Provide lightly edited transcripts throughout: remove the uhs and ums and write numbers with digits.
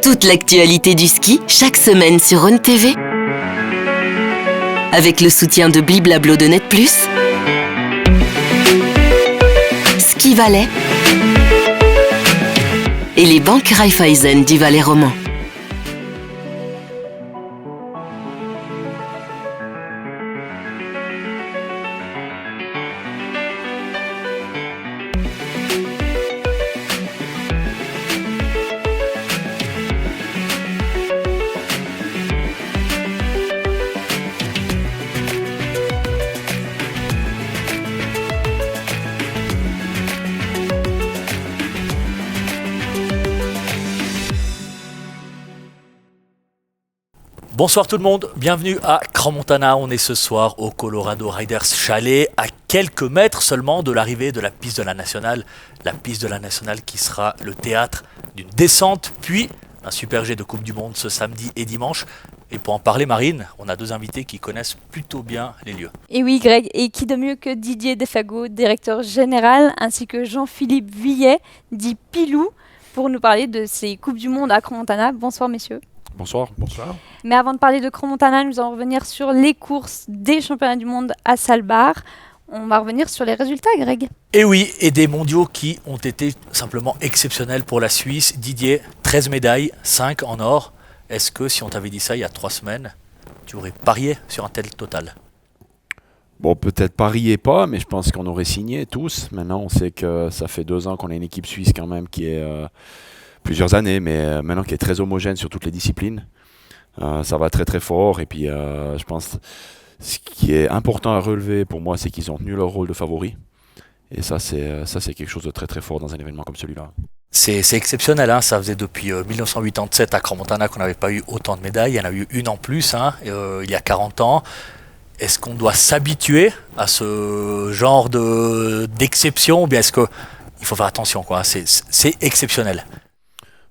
Toute l'actualité du ski, chaque semaine sur Rhône TV. Avec le soutien de Bliblablo de Net+, Ski Valais et les banques Raiffeisen du Valais roman. Bonsoir tout le monde, bienvenue à Crans-Montana. On est ce soir au Colorado Riders Chalet, à quelques mètres seulement de l'arrivée de la piste de la Nationale. La piste de la Nationale qui sera le théâtre d'une descente, puis un super G de Coupe du Monde ce samedi et dimanche. Et pour en parler, Marine, on a deux invités qui connaissent plutôt bien les lieux. Et oui, Greg, et qui de mieux que Didier Defago, directeur général, ainsi que Jean-Philippe Vuillet, dit Pilou, pour nous parler de ces Coupes du Monde à Crans-Montana. Bonsoir messieurs. Bonsoir. Bonsoir. Mais avant de parler de Crans-Montana, nous allons revenir sur les courses des championnats du monde à Svalbard. On va revenir sur les résultats, Greg. Et oui, et des mondiaux qui ont été simplement exceptionnels pour la Suisse. Didier, 13 médailles, 5 en or. Est-ce que si on t'avait dit ça il y a 3 semaines, tu aurais parié sur un tel total ? Bon, peut-être parier pas, mais je pense qu'on aurait signé tous. Maintenant, on sait que ça fait 2 ans qu'on a une équipe suisse quand même qui est... plusieurs années, mais maintenant qui est très homogène sur toutes les disciplines. Ça va très très fort, et puis je pense ce qui est important à relever pour moi, c'est qu'ils ont tenu leur rôle de favori. Et ça c'est quelque chose de très très fort dans un événement comme celui-là. C'est exceptionnel, hein. Ça faisait depuis 1987 à Crans-Montana qu'on n'avait pas eu autant de médailles. Il y en a eu une en plus il y a 40 ans. Est-ce qu'on doit s'habituer à ce genre d'exception, ou bien est-ce qu'il faut faire attention, quoi. C'est exceptionnel.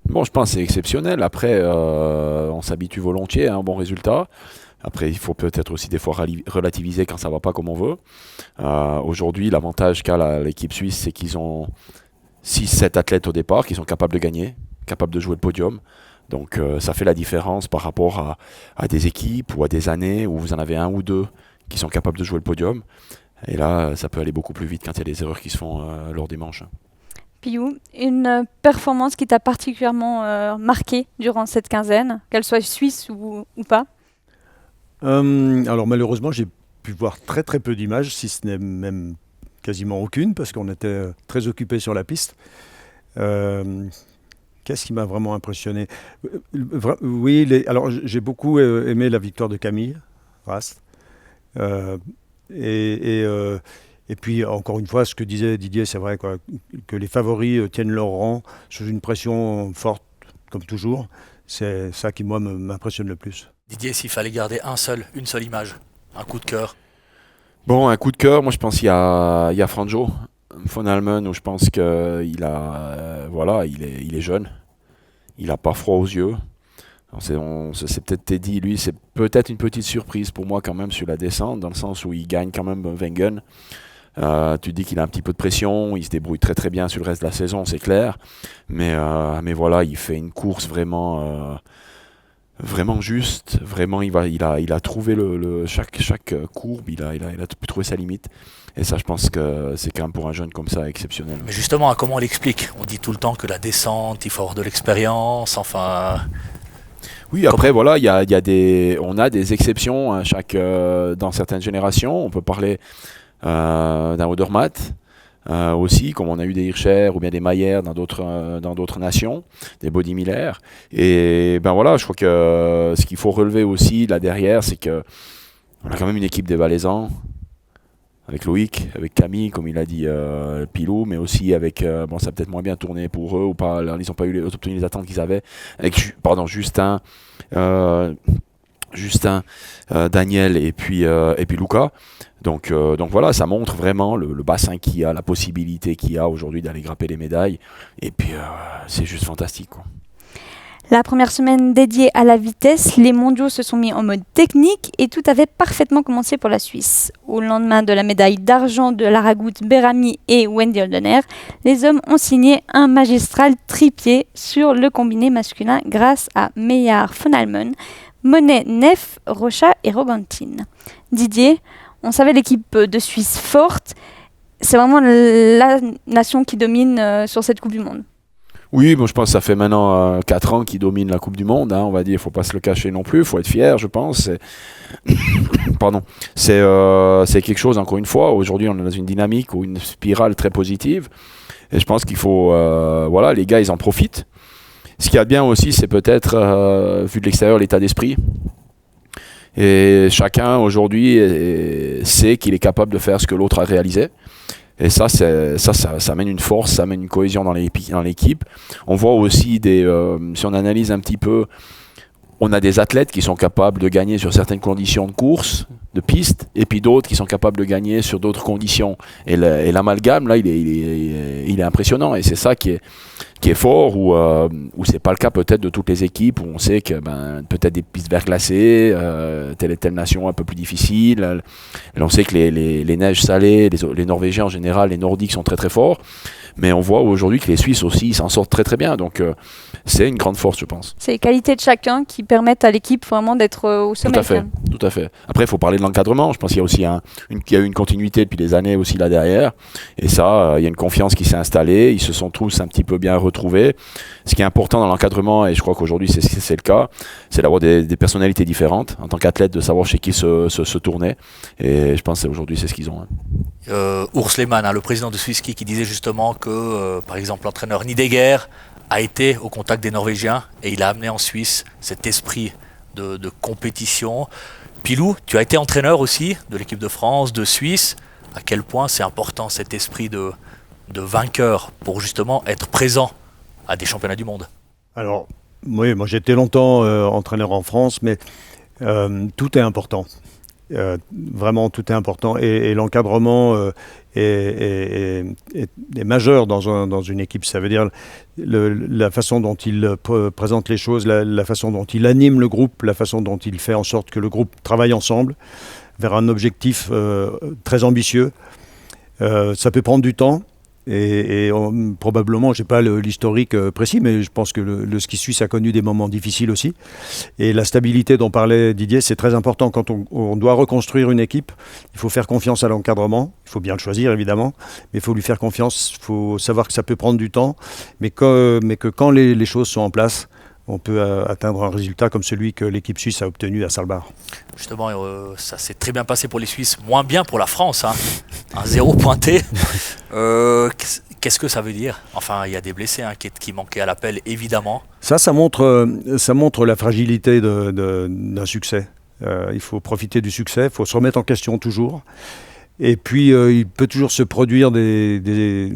Bon, je pense que c'est exceptionnel. Après, on s'habitue volontiers à un bon résultat. Après, il faut peut-être aussi des fois relativiser quand ça ne va pas comme on veut. Aujourd'hui, l'avantage qu'a l'équipe suisse, c'est qu'ils ont 6-7 athlètes au départ qui sont capables de gagner, capables de jouer le podium. Donc ça fait la différence par rapport à des équipes ou à des années où vous en avez un ou deux qui sont capables de jouer le podium. Et là, ça peut aller beaucoup plus vite quand il y a des erreurs qui se font lors des manches. Pilou, une performance qui t'a particulièrement marqué durant cette quinzaine, qu'elle soit suisse ou pas ? Alors malheureusement, j'ai pu voir très très peu d'images, si ce n'est même quasiment aucune, parce qu'on était très occupés sur la piste. Qu'est-ce qui m'a vraiment impressionné ? Oui, alors j'ai beaucoup aimé la victoire de Camille Rast. Et puis, encore une fois, ce que disait Didier, c'est vrai quoi, que les favoris tiennent leur rang sous une pression forte, comme toujours. C'est ça qui, moi, m'impressionne le plus. Didier, s'il fallait garder une seule image, un coup de cœur. Bon, un coup de cœur, moi je pense qu'il y a Franjo von Allmen, où je pense qu'il il est jeune. Il n'a pas froid aux yeux. C'est peut-être Teddy, lui, c'est peut-être une petite surprise pour moi quand même sur la descente, dans le sens où il gagne quand même Wengen. Tu dis qu'il a un petit peu de pression, il se débrouille très très bien sur le reste de la saison, c'est clair. Mais voilà, il fait une course vraiment juste. Vraiment, il a trouvé chaque courbe, il a pu trouver sa limite. Et ça, je pense que c'est quand même pour un jeune comme ça exceptionnel. Mais justement, comment on l'explique ? On dit tout le temps que la descente, il faut avoir de l'expérience, enfin... Oui, après, voilà, on a des exceptions dans certaines générations. On peut parler d'un Odermatt aussi, comme on a eu des Hirscher ou bien des Mayer dans d'autres nations, des Body Miller. Et ben voilà, je crois que ce qu'il faut relever aussi là derrière, c'est que on a quand même une équipe des Valaisans, avec Loïc, avec Camille, comme il a dit Pilou, mais aussi avec, ça a peut-être moins bien tourné pour eux, ou pas, ils n'ont pas obtenu les attentes qu'ils avaient, avec Justin, Daniel et puis Luca. Donc voilà, ça montre vraiment le bassin qu'il y a, la possibilité qu'il y a aujourd'hui d'aller grapper les médailles. Et puis c'est juste fantastique, quoi. La première semaine dédiée à la vitesse, les mondiaux se sont mis en mode technique et tout avait parfaitement commencé pour la Suisse. Au lendemain de la médaille d'argent de Laragout Berami et Wendy Holdener, les hommes ont signé un magistral tripié sur le combiné masculin grâce à Meillard von Almen, Monet, Neff, Rocha et Rogantin. Didier, on savait l'équipe de Suisse forte, c'est vraiment la nation qui domine sur cette Coupe du Monde. Oui, bon, je pense que ça fait maintenant 4 ans qu'ils dominent la Coupe du Monde, on va dire, il ne faut pas se le cacher non plus, il faut être fier, je pense. Pardon. C'est quelque chose, encore une fois, aujourd'hui on est dans une dynamique ou une spirale très positive, et je pense qu'il faut, les gars, ils en profitent. Ce qu'il y a de bien aussi, c'est peut-être, vu de l'extérieur, l'état d'esprit. Et chacun, aujourd'hui, sait qu'il est capable de faire ce que l'autre a réalisé. Et ça amène une force, ça amène une cohésion dans l'équipe. On voit aussi si on analyse un petit peu, on a des athlètes qui sont capables de gagner sur certaines conditions de course, de piste, et puis d'autres qui sont capables de gagner sur d'autres conditions. Et l'amalgame, là, il est impressionnant. Et c'est ça qui est fort, où c'est pas le cas peut-être de toutes les équipes, où on sait que peut-être des pistes verglacées, telle et telle nation un peu plus difficile. On sait que les neiges salées, les Norvégiens en général, les Nordiques sont très très forts. Mais on voit aujourd'hui que les Suisses aussi, ils s'en sortent très très bien. Donc c'est une grande force, je pense. C'est les qualités de chacun qui permettent à l'équipe vraiment d'être au sommet. Tout à fait. Après, il faut parler de l'encadrement. Je pense qu'il y a aussi il y a eu une continuité depuis des années aussi là derrière. Et ça, il y a une confiance qui s'est installée. Ils se sont tous un petit peu bien retrouvés. Ce qui est important dans l'encadrement, et je crois qu'aujourd'hui c'est le cas, c'est d'avoir des personnalités différentes. En tant qu'athlète, de savoir chez qui se tourner. Et je pense qu'aujourd'hui, c'est ce qu'ils ont. Urs Lehmann, le président de Swiss Ski, qui disait justement que, par exemple, l'entraîneur Nidegger a été au contact des Norvégiens et il a amené en Suisse cet esprit de compétition. Pilou, tu as été entraîneur aussi de l'équipe de France, de Suisse. À quel point c'est important cet esprit de vainqueur pour justement être présent à des championnats du monde? Alors, oui, moi j'ai été longtemps entraîneur en France, mais tout est important. Vraiment, tout est important. Et l'encadrement est majeur dans une équipe. Ça veut dire la façon dont il présente les choses, la façon dont il anime le groupe, la façon dont il fait en sorte que le groupe travaille ensemble vers un objectif très ambitieux. Ça peut prendre du temps. Probablement, je n'ai pas l'historique précis, mais je pense que le ski suisse a connu des moments difficiles aussi. Et la stabilité dont parlait Didier, c'est très important. Quand on doit reconstruire une équipe, il faut faire confiance à l'encadrement. Il faut bien le choisir, évidemment, mais il faut lui faire confiance. Il faut savoir que ça peut prendre du temps, mais que quand les choses sont en place, on peut atteindre un résultat comme celui que l'équipe suisse a obtenu à Saalbach. Justement, ça s'est très bien passé pour les Suisses, moins bien pour la France. Un 0 pointé. Qu'est-ce que ça veut dire? Enfin, il y a des blessés qui manquaient à l'appel, évidemment. Ça montre la fragilité d'un succès. Il faut profiter du succès, il faut se remettre en question toujours. Et puis, il peut toujours se produire des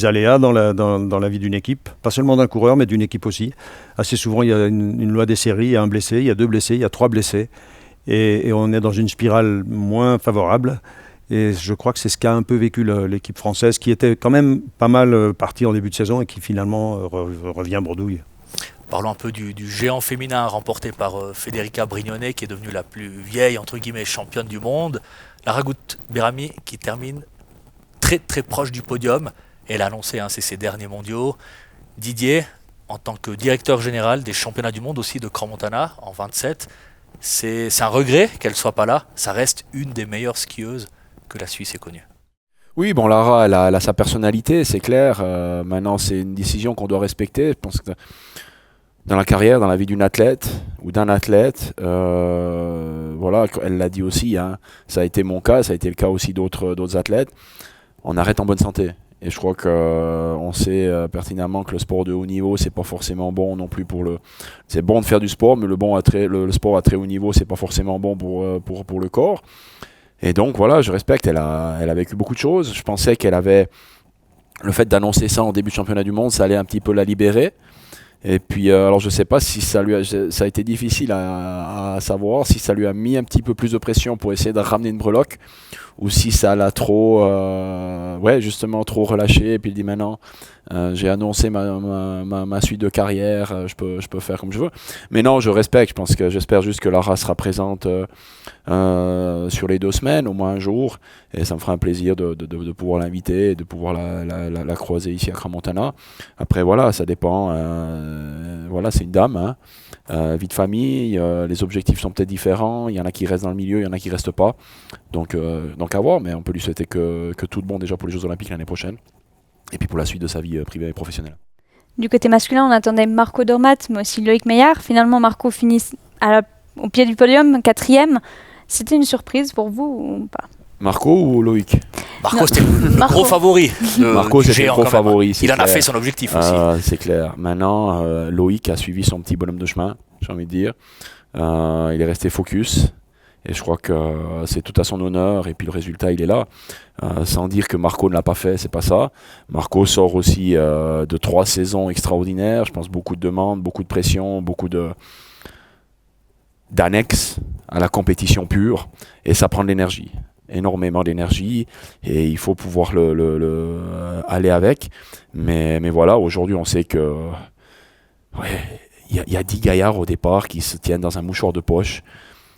aléas dans la vie d'une équipe, pas seulement d'un coureur, mais d'une équipe aussi. Assez souvent, il y a une loi des séries, il y a un blessé, il y a 2 blessés, il y a 3 blessés, et on est dans une spirale moins favorable. Et je crois que c'est ce qu'a un peu vécu l'équipe française, qui était quand même pas mal partie en début de saison et qui finalement revient bredouille. Parlons un peu du géant féminin remporté par Federica Brignone, qui est devenue la plus vieille, entre guillemets, championne du monde. Laragout Berami qui termine très très proche du podium. Elle a annoncé, c'est ses derniers mondiaux. Didier, en tant que directeur général des championnats du monde aussi de Crans-Montana en 27, c'est un regret qu'elle ne soit pas là. Ça reste une des meilleures skieuses que la Suisse ait connue. Oui, bon, Lara, elle a sa personnalité, c'est clair. Maintenant, c'est une décision qu'on doit respecter. Je pense que dans la carrière, dans la vie d'une athlète ou d'un athlète, elle l'a dit aussi, ça a été mon cas, ça a été le cas aussi d'autres athlètes, on arrête en bonne santé. Et je crois qu'on sait pertinemment que le sport de haut niveau, c'est pas forcément bon non plus c'est bon de faire du sport, mais le sport à très haut niveau, c'est pas forcément bon pour le corps. Et donc voilà, je respecte, elle a vécu beaucoup de choses. Je pensais qu'elle avait, le fait d'annoncer ça en début de championnat du monde, ça allait un petit peu la libérer. Et puis, alors je sais pas si ça a été difficile à savoir, si ça lui a mis un petit peu plus de pression pour essayer de ramener une breloque, ou si ça l'a trop, justement trop relâché, et puis il dit maintenant, j'ai annoncé ma suite de carrière, je peux faire comme je veux. Mais non, je respecte, j'espère juste que Lara sera présente sur les 2 semaines, au moins un jour, et ça me fera un plaisir de pouvoir l'inviter et de pouvoir la croiser ici à Crans-Montana. Après voilà, ça dépend, c'est une dame, hein. Vie de famille, les objectifs sont peut-être différents, il y en a qui restent dans le milieu, il y en a qui restent pas, donc à voir, mais on peut lui souhaiter que tout de bon déjà pour les Jeux Olympiques l'année prochaine, et puis pour la suite de sa vie privée et professionnelle. Du côté masculin, on attendait Marco Dormat, mais aussi Loïc Meillard. Finalement, Marco finit au pied du podium, 4e. C'était une surprise pour vous ou pas? Marco ou Loïc? Marco, c'était le gros favori. Marco, c'était le gros favori. Il en a fait son objectif aussi. C'est clair. Maintenant, Loïc a suivi son petit bonhomme de chemin, j'ai envie de dire. Il est resté focus. Et je crois que c'est tout à son honneur. Et puis le résultat, il est là. Sans dire que Marco ne l'a pas fait, c'est pas ça. Marco sort aussi de 3 saisons extraordinaires. Je pense beaucoup de demandes, beaucoup de pression, beaucoup d'annexes à la compétition pure. Et ça prend de l'énergie. Énormément d'énergie, et il faut pouvoir aller avec, mais voilà, aujourd'hui on sait que y a 10 gaillards au départ qui se tiennent dans un mouchoir de poche,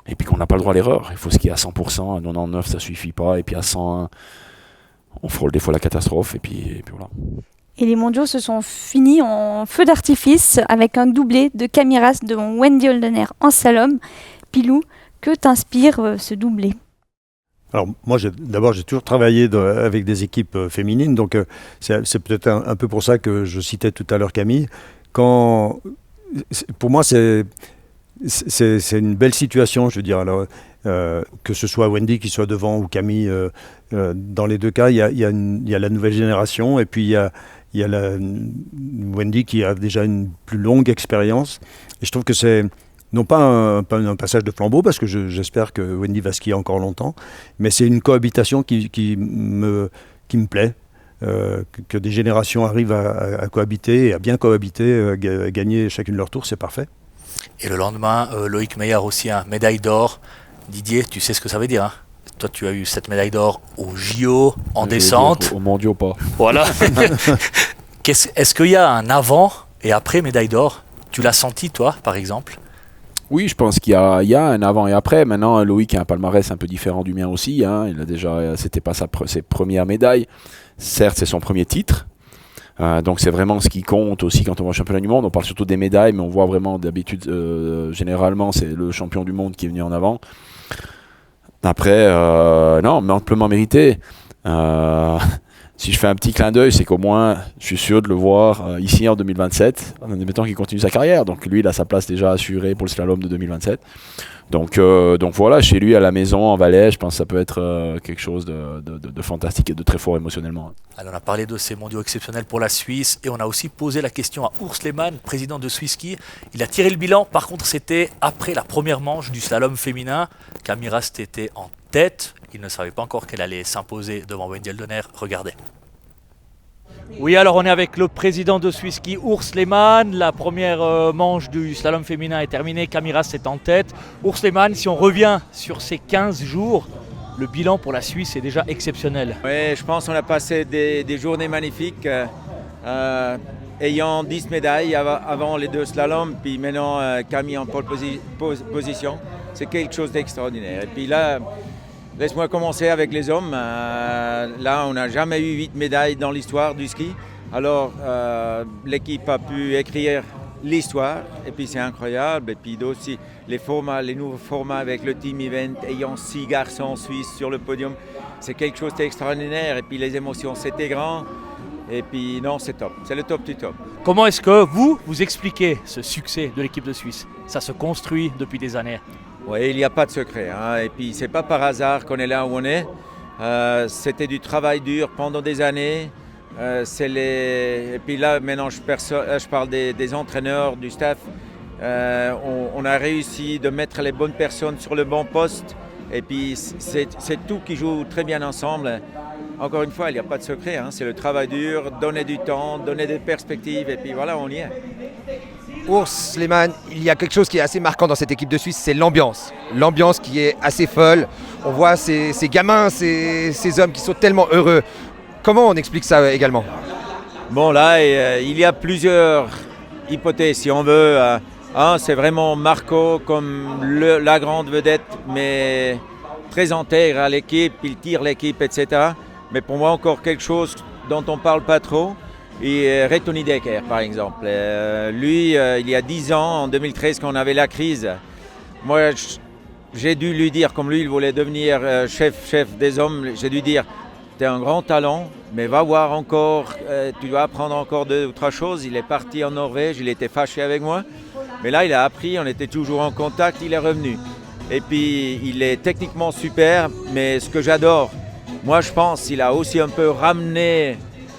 et puis qu'on n'a pas le droit à l'erreur. Il faut skier à 100%, à 99 ça suffit pas, et puis à 101 on frôle des fois la catastrophe, et puis voilà. Et les mondiaux se sont finis en feu d'artifice avec un doublé de Camiras devant Wendy Holdener en slalom. Pilou, que t'inspire ce doublé? Alors moi, j'ai toujours travaillé avec des équipes féminines, donc c'est peut-être un peu pour ça que je citais tout à l'heure Camille. Pour moi, c'est une belle situation, je veux dire. Alors, que ce soit Wendy qui soit devant ou Camille, dans les 2 cas, il y a la nouvelle génération, et puis il y a Wendy qui a déjà une plus longue expérience. Et je trouve que c'est non pas un passage de flambeau, parce que j'espère que Wendy va skier encore longtemps, mais c'est une cohabitation qui me plaît, que des générations arrivent à cohabiter, et à bien cohabiter, gagner chacune leur tour, c'est parfait. Et le lendemain, Loïc Meillard aussi, médaille d'or. Didier, tu sais ce que ça veut dire, hein? Toi, tu as eu cette médaille d'or au JO, en descente. Au mondiaux, pas. Voilà. Est-ce qu'il y a un avant et après médaille d'or? Tu l'as senti, toi, par exemple? Oui, je pense qu'il y a un avant et après. Maintenant, Loïc a un palmarès un peu différent du mien aussi, hein. Il a déjà, c'était pas ses premières médailles. Certes, c'est son premier titre. Donc c'est vraiment ce qui compte aussi quand on va au championnat du monde. On parle surtout des médailles, mais on voit vraiment d'habitude, généralement, c'est le champion du monde qui est venu en avant. Après, non, mais amplement mérité. Si je fais un petit clin d'œil, c'est qu'au moins, je suis sûr de le voir ici en 2027, en admettant qu'il continue sa carrière. Donc lui, il a sa place déjà assurée pour le slalom de 2027. Donc voilà, chez lui à la maison, en Valais, je pense que ça peut être quelque chose de fantastique et de très fort émotionnellement. Alors on a parlé de ces mondiaux exceptionnels pour la Suisse, et on a aussi posé la question à Urs Lehmann, président de Swiss Ski. Il a tiré le bilan, par contre c'était après la première manche du slalom féminin. Camille Rast était en tête, il ne savait pas encore qu'elle allait s'imposer devant Wendy Holdener. Regardez. Oui, alors on est avec le président de Swiss Ski, Urs Lehmann. La première manche du slalom féminin est terminée, Camille Rast est en tête. Urs Lehmann, si on revient sur ces 15 jours, le bilan pour la Suisse est déjà exceptionnel. Oui, je pense qu'on a passé des journées magnifiques, ayant 10 médailles avant les 2 slaloms, puis maintenant Camille en pole position. C'est quelque chose d'extraordinaire. Et puis là, laisse-moi commencer avec les hommes. Là, on n'a jamais eu 8 médailles dans l'histoire du ski. Alors, l'équipe a pu écrire l'histoire, et puis c'est incroyable. Et puis aussi, les nouveaux formats avec le team event, ayant 6 garçons suisses sur le podium, c'est quelque chose d'extraordinaire. Et puis les émotions, c'était grand. Et puis non, c'est top. C'est le top du top. Comment est-ce que vous expliquez ce succès de l'équipe de Suisse? Ça se construit depuis des années. Oui, il n'y a pas de secret, hein. Et puis c'est pas par hasard qu'on est là où on est. C'était du travail dur pendant des années. Et puis là, maintenant, je parle des entraîneurs, du staff. On a réussi de mettre les bonnes personnes sur le bon poste. Et puis c'est tout qui joue très bien ensemble. encore une fois, il n'y a pas de secret, hein, c'est le travail dur, donner du temps, donner des perspectives, et puis voilà, on y est. Urs Lehmann, il y a quelque chose qui est assez marquant dans cette équipe de Suisse, c'est l'ambiance. L'ambiance qui est assez folle. On voit ces gamins, ces hommes qui sont tellement heureux. Comment on explique ça également ? Bon, là, il y a plusieurs hypothèses, si on veut. Un, c'est vraiment Marco comme la grande vedette, mais très intègre à l'équipe, il tire l'équipe, etc. Mais pour moi, encore quelque chose dont on ne parle pas trop. Et Retoni Decker, par exemple. Lui, il y a 10 ans, en 2013, quand on avait la crise, moi, j'ai dû lui dire, comme lui, il voulait devenir chef des hommes, j'ai dû dire, tu es un grand talent, mais va voir encore, tu dois apprendre encore d'autres choses. Il est parti en Norvège, il était fâché avec moi. Mais là, il a appris, on était toujours en contact, il est revenu. Et puis, il est techniquement super, mais ce que j'adore, moi, je pense qu'il a aussi un peu ramené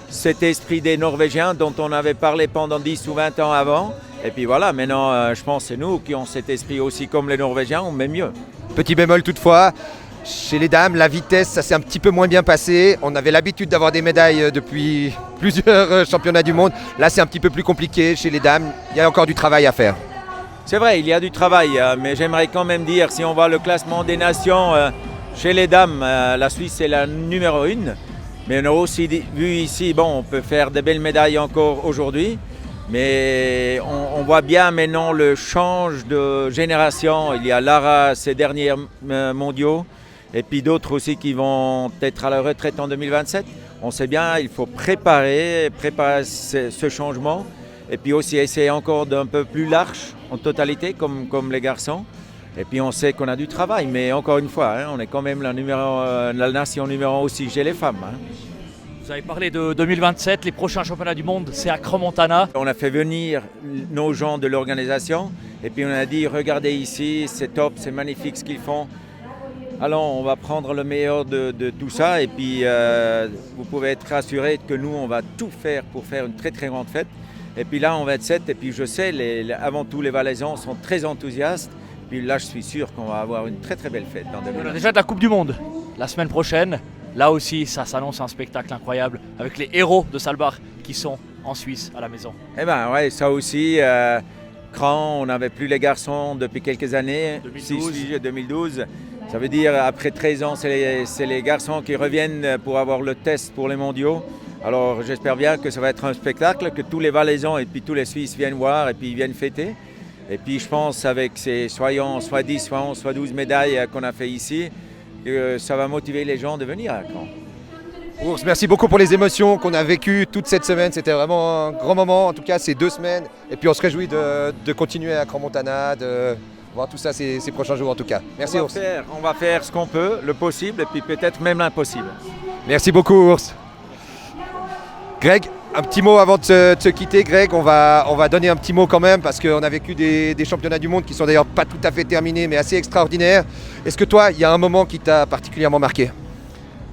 cet esprit des Norvégiens dont on avait parlé pendant 10 ou 20 ans avant. Et puis voilà, maintenant, je pense que c'est nous qui avons cet esprit aussi comme les Norvégiens, mais mieux. Petit bémol toutefois, chez les dames, la vitesse, ça s'est un petit peu moins bien passé. On avait l'habitude d'avoir des médailles depuis plusieurs championnats du monde. Là, c'est un petit peu plus compliqué chez les dames. Il y a encore du travail à faire. C'est vrai, il y a du travail, mais j'aimerais quand même dire, si on voit le classement des nations, chez les dames, la Suisse est la numéro 1. Mais on a aussi vu ici, bon, on peut faire de belles médailles encore aujourd'hui, mais on voit bien maintenant le change de génération. Il y a Lara, ces derniers mondiaux, et puis d'autres aussi qui vont être à la retraite en 2027. On sait bien, il faut préparer ce changement, et puis aussi essayer encore d'un peu plus large en totalité, comme les garçons. Et puis on sait qu'on a du travail, mais encore une fois, hein, on est quand même la nation numéro 1 aussi chez les femmes. Hein. Vous avez parlé de 2027, les prochains championnats du monde, c'est à Crans-Montana. On a fait venir nos gens de l'organisation et puis on a dit, regardez ici, c'est top, c'est magnifique ce qu'ils font. Alors on va prendre le meilleur de tout ça et puis vous pouvez être rassurés que nous, on va tout faire pour faire une très très grande fête. Et puis là, en 27, et puis je sais, avant tout, les Valaisans sont très enthousiastes. Puis là, je suis sûr qu'on va avoir une très très belle fête dans 2020. On a déjà de la Coupe du Monde la semaine prochaine. Là aussi, ça s'annonce un spectacle incroyable avec les héros de Saalbach qui sont en Suisse à la maison. Eh bien, ouais, ça aussi. Cran, on n'avait plus les garçons depuis quelques années. 2012. Ça veut dire après 13 ans, c'est les garçons qui reviennent pour avoir le test pour les mondiaux. Alors j'espère bien que ça va être un spectacle, que tous les Valaisans et puis tous les Suisses viennent voir et puis viennent fêter. Et puis je pense avec ces soit 10, soit 11, soit 12 médailles qu'on a fait ici, ça va motiver les gens de venir à Cran. Urs, merci beaucoup pour les émotions qu'on a vécues toute cette semaine. C'était vraiment un grand moment, en tout cas ces 2 semaines. Et puis on se réjouit de continuer à Crans-Montana, de voir tout ça ces prochains jours en tout cas. Merci Urs. On va faire ce qu'on peut, le possible et puis peut-être même l'impossible. Merci beaucoup Urs. Greg, un petit mot avant de se quitter, Greg, on va donner un petit mot quand même parce qu'on a vécu des championnats du monde qui sont d'ailleurs pas tout à fait terminés mais assez extraordinaires. Est-ce que toi, il y a un moment qui t'a particulièrement marqué ?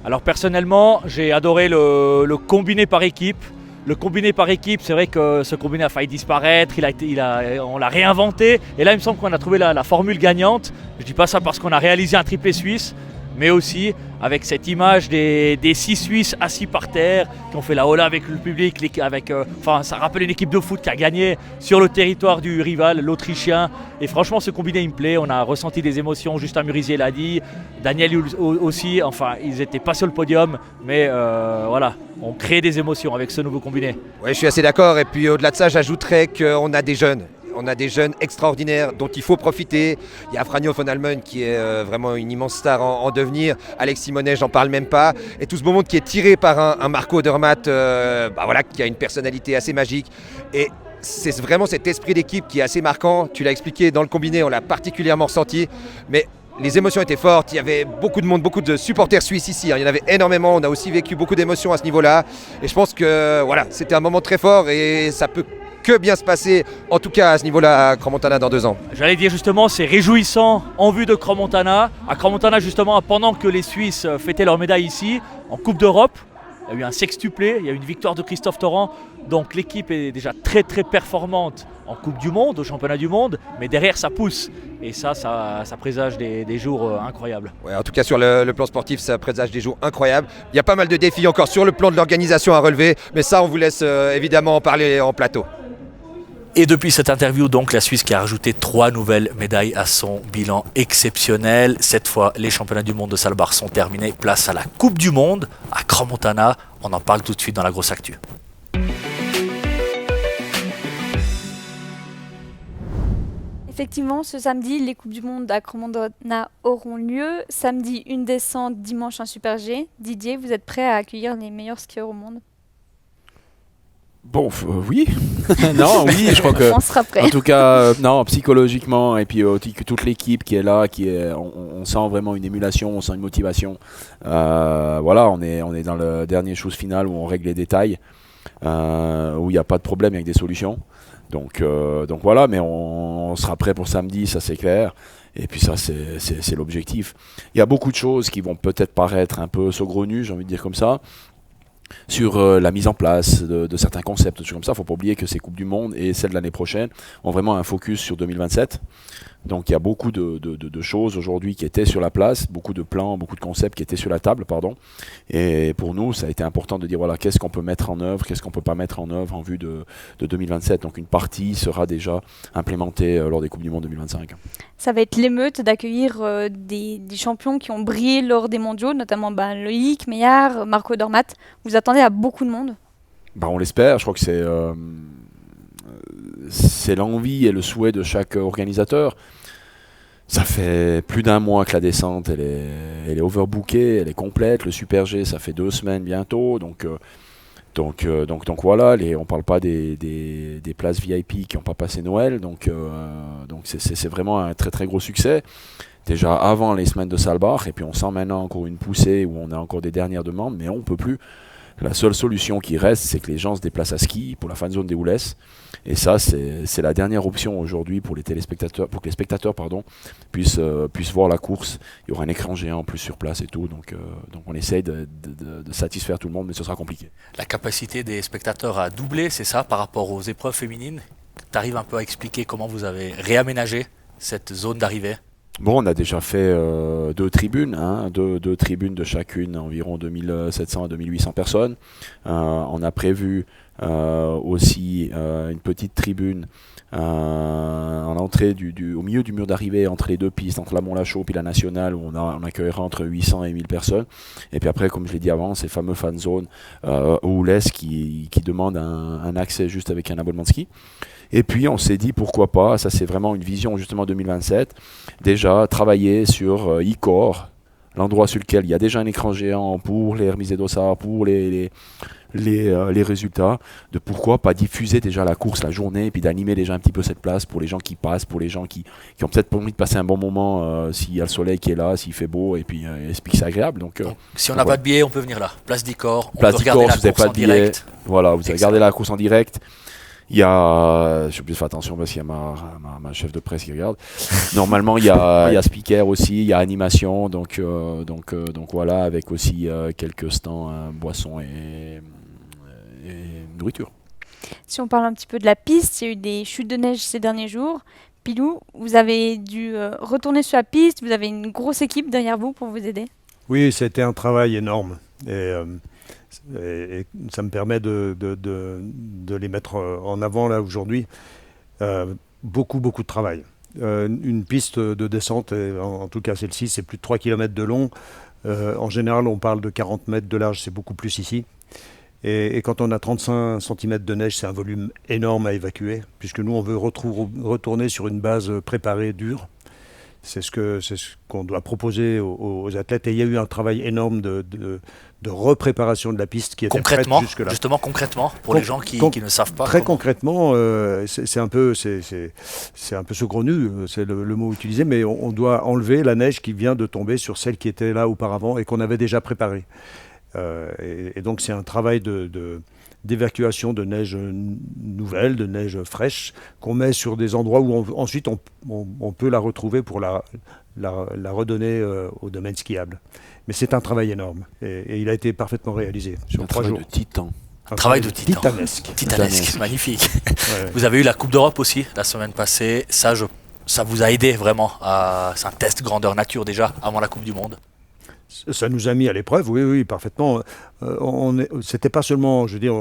Alors personnellement, j'ai adoré le combiné par équipe. Le combiné par équipe, c'est vrai que ce combiné a failli disparaître, on l'a réinventé et là il me semble qu'on a trouvé la formule gagnante. Je dis pas ça parce qu'on a réalisé un triplé suisse, mais aussi avec cette image des 6 Suisses assis par terre, qui ont fait la hola avec le public, ça rappelle une équipe de foot qui a gagné sur le territoire du rival, l'Autrichien. Et franchement, ce combiné, il me plaît. On a ressenti des émotions, Justin Murisier l'a dit, Daniel aussi. Enfin, ils n'étaient pas sur le podium, mais voilà, on crée des émotions avec ce nouveau combiné. Oui, je suis assez d'accord. Et puis au-delà de ça, j'ajouterais qu'on a des jeunes. On a des jeunes extraordinaires dont il faut profiter. Il y a Franjo von Almen qui est vraiment une immense star en devenir. Alex Simonet, j'en parle même pas. Et tout ce beau monde qui est tiré par un Marco Odermatt qui a une personnalité assez magique. Et c'est vraiment cet esprit d'équipe qui est assez marquant. Tu l'as expliqué dans le combiné, on l'a particulièrement ressenti. Mais les émotions étaient fortes. Il y avait beaucoup de monde, beaucoup de supporters suisses ici. Il y en avait énormément. On a aussi vécu beaucoup d'émotions à ce niveau-là. Et je pense que c'était un moment très fort et ça peut que bien se passer, en tout cas à ce niveau-là à Crans-Montana dans 2 ans. J'allais dire justement, c'est réjouissant en vue de Crans-Montana. À Crans-Montana justement, pendant que les Suisses fêtaient leur médaille ici, en Coupe d'Europe, Il y a eu un sextuplé, il y a eu une victoire de Christophe Torrent. Donc l'équipe est déjà très très performante en Coupe du Monde, au Championnat du Monde, mais derrière ça pousse. Et ça présage des jours incroyables. Ouais, en tout cas, sur le plan sportif, ça présage des jours incroyables. Il y a pas mal de défis encore sur le plan de l'organisation à relever, mais ça, on vous laisse évidemment en parler en plateau. Et depuis cette interview, donc, la Suisse qui a rajouté 3 nouvelles médailles à son bilan exceptionnel. Cette fois, les championnats du monde de Salbar sont terminés. Place à la Coupe du Monde à Crans-Montana. On en parle tout de suite dans la grosse actu. Effectivement, ce samedi, les Coupes du Monde à Crans-Montana auront lieu. Samedi, une descente, dimanche, un Super G. Didier, vous êtes prêt à accueillir les meilleurs skieurs au monde? Bon, oui. Non, oui, je crois que. On sera prêt. En tout cas, non, psychologiquement, et puis toute l'équipe qui est là, on sent vraiment une émulation, on sent une motivation. Voilà, on est dans le dernier chose finale où on règle les détails, où il n'y a pas de problème avec des solutions. Donc voilà, mais on sera prêt pour samedi, ça c'est clair. Et puis ça, c'est l'objectif. Il y a beaucoup de choses qui vont peut-être paraître un peu saugrenues, j'ai envie de dire comme ça, sur la mise en place de certains concepts, des choses comme ça. Il ne faut pas oublier que ces Coupes du Monde et celles de l'année prochaine ont vraiment un focus sur 2027. Donc il y a beaucoup de choses aujourd'hui qui étaient sur la place, beaucoup de plans, beaucoup de concepts qui étaient sur la table, pardon. Et pour nous, ça a été important de dire voilà, qu'est-ce qu'on peut mettre en œuvre, qu'est-ce qu'on ne peut pas mettre en œuvre en vue de 2027. Donc une partie sera déjà implémentée lors des Coupes du Monde 2025. Ça va être l'émeute d'accueillir des champions qui ont brillé lors des mondiaux, notamment Loïc, Meillard, Marco Dormat. Vous attendez à beaucoup de monde? On l'espère, je crois que c'est l'envie et le souhait de chaque organisateur. Ça fait plus d'un mois que la descente elle est overbookée, elle est complète. Le Super G, ça fait 2 semaines bientôt. Donc voilà, on ne parle pas des places VIP qui n'ont pas passé Noël. Donc c'est vraiment un très très gros succès. Déjà avant les semaines de Salbar, et puis on sent maintenant encore une poussée où on a encore des dernières demandes, mais on ne peut plus. La seule solution qui reste, c'est que les gens se déplacent à ski pour la fan zone des Houles. Et ça, c'est la dernière option aujourd'hui pour les téléspectateurs, pour que les spectateurs puissent voir la course. Il y aura un écran géant en plus sur place et tout. Donc on essaye de satisfaire tout le monde, mais ce sera compliqué. La capacité des spectateurs a doublé, c'est ça, par rapport aux épreuves féminines. Tu arrives un peu à expliquer comment vous avez réaménagé cette zone d'arrivée? Bon, on a déjà fait 2 tribunes, deux tribunes de chacune, environ 2700 à 2800 personnes. On a prévu aussi une petite tribune en entrée au milieu du mur d'arrivée, entre les 2 pistes, entre la Mont-Lachaud et la Nationale, où on accueillera entre 800 et 1000 personnes. Et puis après, comme je l'ai dit avant, ces fameux fan zones ou l'Est qui demandent un accès juste avec un abonnement de ski. Et puis on s'est dit pourquoi pas, ça c'est vraiment une vision justement 2027, déjà travailler sur Icor, l'endroit sur lequel il y a déjà un écran géant pour les remises d'ossard, pour les résultats, de pourquoi pas diffuser déjà la course la journée et puis d'animer déjà un petit peu cette place pour les gens qui passent, pour les gens qui ont peut-être pas envie de passer un bon moment s'il y a le soleil qui est là, s'il fait beau et puis que c'est agréable. Donc si on n'a pas de billet, on peut venir là, place d'Icor, on place peut regarder la si vous n'avez course pas en de billet, direct. voilà, vous allez regarder la course en direct. Il y a, je vais plus faire attention parce qu'il y a ma chef de presse qui regarde. Normalement, il y a speaker aussi, il y a animation, donc voilà, avec aussi quelques stands, boissons et nourriture. Si on parle un petit peu de la piste, il y a eu des chutes de neige ces derniers jours. Pilou, vous avez dû retourner sur la piste, vous avez une grosse équipe derrière vous pour vous aider? Oui, c'était un travail énorme. Et ça me permet de les mettre en avant là aujourd'hui. Beaucoup de travail. Une piste de descente, en tout cas celle-ci, c'est plus de 3 km de long. En général, on parle de 40 mètres de large, c'est beaucoup plus ici. Et quand on a 35 cm de neige, c'est un volume énorme à évacuer, puisque nous, on veut retourner sur une base préparée, dure. C'est ce qu'on doit proposer aux athlètes. Et il y a eu un travail énorme de repréparation de la piste qui était prête jusque-là. Justement, concrètement, pour les gens qui ne savent pas. Très concrètement, c'est un peu saugrenu, c'est le mot utilisé, mais on doit enlever la neige qui vient de tomber sur celle qui était là auparavant et qu'on avait déjà préparée. Et donc c'est un travail d'évacuation de neige nouvelle, de neige fraîche, qu'on met sur des endroits où ensuite on peut la retrouver pour la la redonner au domaine skiable. Mais c'est un travail énorme et il a été parfaitement réalisé sur Un 3 travail jours. de titan. Un travail de titan. Titanesque. Titanesque, magnifique. Ouais. Vous avez eu la Coupe d'Europe aussi la semaine passée. Ça vous a aidé vraiment. C'est un test grandeur nature déjà avant la Coupe du Monde. Ça nous a mis à l'épreuve, oui, parfaitement. C'était pas seulement, je veux dire,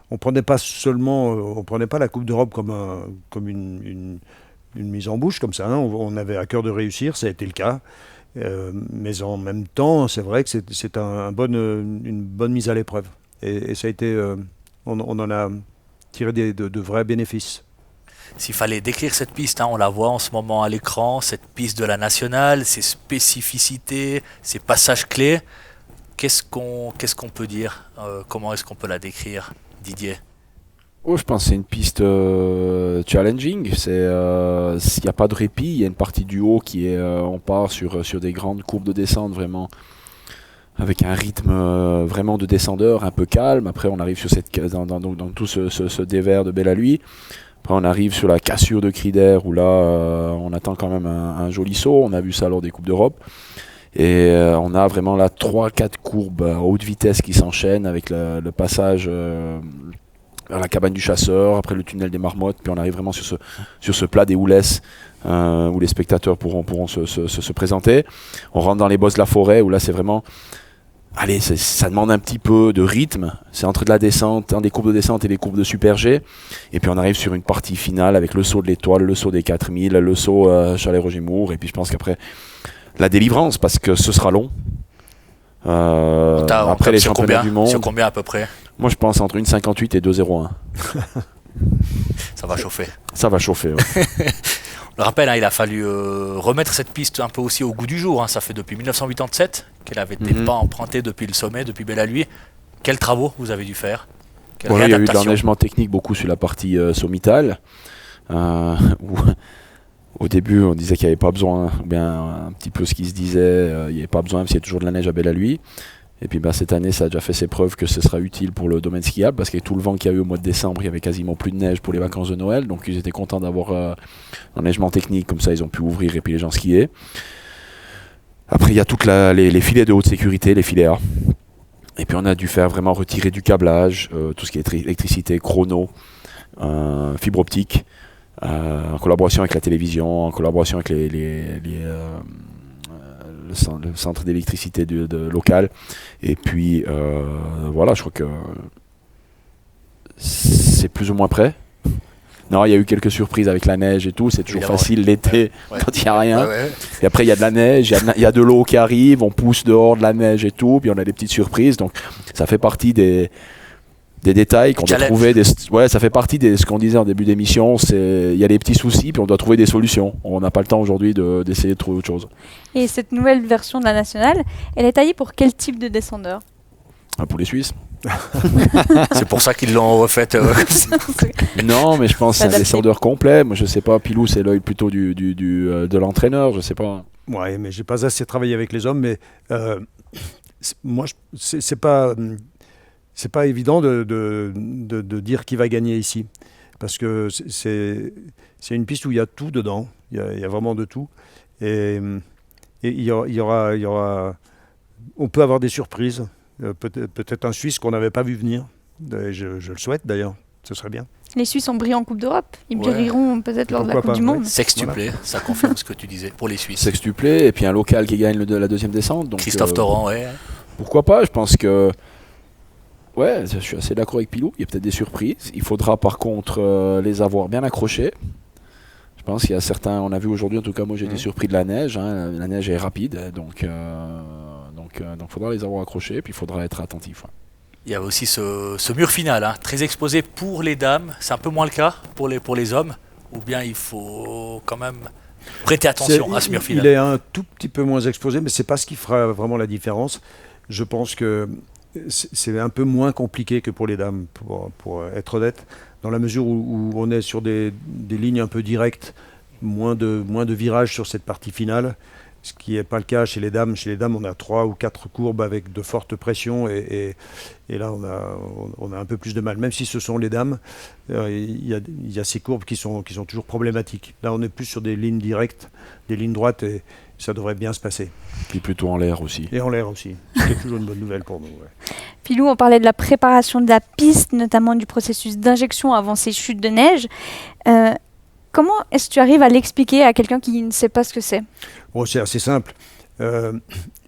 on prenait pas la Coupe d'Europe comme une mise en bouche comme ça. Hein. On avait à cœur de réussir, ça a été le cas. Mais en même temps, c'est vrai que c'est une bonne mise à l'épreuve. Et ça a été, on en a tiré de vrais bénéfices. S'il fallait décrire cette piste, on la voit en ce moment à l'écran, cette piste de la nationale, ses spécificités, ses passages clés, qu'est-ce qu'on peut dire comment est-ce qu'on peut la décrire, Didier? Je pense que c'est une piste challenging. Il n'y a pas de répit. Il y a une partie du haut qui est, on part sur des grandes courbes de descente avec un rythme vraiment de descendeur un peu calme. Après, on arrive dans tout ce dévers de Bellalois. Après, on arrive sur la cassure de Crider où là, on attend quand même un joli saut. On a vu ça lors des Coupes d'Europe. Et on a vraiment là 3-4 courbes à haute vitesse qui s'enchaînent avec le passage vers la cabane du chasseur, après le tunnel des marmottes, puis on arrive vraiment sur ce plat des Houles où les spectateurs pourront se présenter. On rentre dans les bosses de la forêt où là c'est vraiment... Allez, ça demande un petit peu de rythme. C'est entre de la descente, des courbes de descente et des courbes de super G. Et puis on arrive sur une partie finale avec le saut de l'étoile, le saut des 4000, le saut Chalet-Roger-Mour. Et puis je pense qu'après, la délivrance, parce que ce sera long. Après les championnats du monde. Sur combien à peu près? Moi je pense entre 1,58 et 2,01. Ça va chauffer. Ça va chauffer, ouais. On le rappelle, il a fallu remettre cette piste un peu aussi au goût du jour. Ça fait depuis 1987 qu'elle avait été pas empruntée depuis le sommet, depuis Bellalois. Quels travaux vous avez dû faire? Il y a eu de l'enneigement technique beaucoup sur la partie sommitale. Où, au début, on disait qu'il n'y avait pas besoin, ou bien un petit peu ce qui se disait, il n'y avait pas besoin parce qu'il y a toujours de la neige à Bellalois. Et puis cette année, ça a déjà fait ses preuves que ce sera utile pour le domaine skiable, parce qu'avec tout le vent qu'il y a eu au mois de décembre, il y avait quasiment plus de neige pour les vacances de Noël. Donc ils étaient contents d'avoir l'enneigement technique, comme ça ils ont pu ouvrir et puis les gens skier. Après, il y a toutes les filets de haute sécurité, les filets A. Et puis on a dû faire vraiment retirer du câblage, tout ce qui est électricité, chrono, fibre optique, en collaboration avec la télévision, en collaboration avec le centre d'électricité local. Et puis voilà, je crois que c'est plus ou moins prêt. Non, il y a eu quelques surprises avec la neige et tout. C'est toujours facile l'été quand il n'y a rien. Et après, il y a de la neige, il y a de l'eau qui arrive, on pousse dehors de la neige et tout. Puis on a des petites surprises. Donc ça fait partie des détails qu'on doit trouver. Ça fait partie de ce qu'on disait en début d'émission. Il y a des petits soucis, puis on doit trouver des solutions. On n'a pas le temps aujourd'hui d'essayer de trouver autre chose. Et cette nouvelle version de la nationale, elle est taillée pour quel type de descendeur? Pour les Suisses. C'est pour ça qu'ils l'ont refaite. Non, mais je pense que c'est un descendeur complet. Moi, je sais pas. Pilou, c'est l'œil plutôt de l'entraîneur. Je sais pas. Ouais, mais j'ai pas assez travaillé avec les hommes. Mais moi, c'est pas évident de dire qui va gagner ici, parce que c'est une piste où il y a tout dedans. Il y a vraiment de tout. Et il y aura. On peut avoir des surprises. Peut-être un Suisse qu'on n'avait pas vu venir. Je le souhaite d'ailleurs, ce serait bien. Les Suisses ont brillé en Coupe d'Europe. Ils brilleront peut-être lors de la Coupe du Monde. Sextuplé, ça confirme ce que tu disais pour les Suisses. Sextuplé, et puis un local qui gagne la deuxième descente. Donc, Christophe Torrent, ouais. Pourquoi pas? Je pense que... Ouais, je suis assez d'accord avec Pilou. Il y a peut-être des surprises. Il faudra par contre les avoir bien accrochés. Je pense qu'il y a certains... On a vu aujourd'hui, en tout cas, moi j'ai été surpris de la neige. La neige est rapide, donc il faudra les avoir accrochés, puis il faudra être attentif. Ouais. Il y a aussi ce mur final, très exposé pour les dames. C'est un peu moins le cas pour les hommes, ou bien il faut quand même prêter attention à ce mur final. Il est un tout petit peu moins exposé, mais c'est pas ce qui fera vraiment la différence. Je pense que c'est un peu moins compliqué que pour les dames, pour être honnête, dans la mesure où on est sur des lignes un peu directes, moins de virages sur cette partie finale. ce qui n'est pas le cas chez les dames. Chez les dames, on a 3 ou 4 courbes avec de fortes pressions et là, on a un peu plus de mal. Même si ce sont les dames, il y a ces courbes qui sont toujours problématiques. Là, on est plus sur des lignes directes, des lignes droites et ça devrait bien se passer. Et plutôt en l'air aussi. Et en l'air aussi. C'est toujours une bonne nouvelle pour nous. Ouais. Pilou, on parlait de la préparation de la piste, notamment du processus d'injection avant ces chutes de neige. Comment est-ce que tu arrives à l'expliquer à quelqu'un qui ne sait pas ce que c'est ? Bon, c'est assez simple.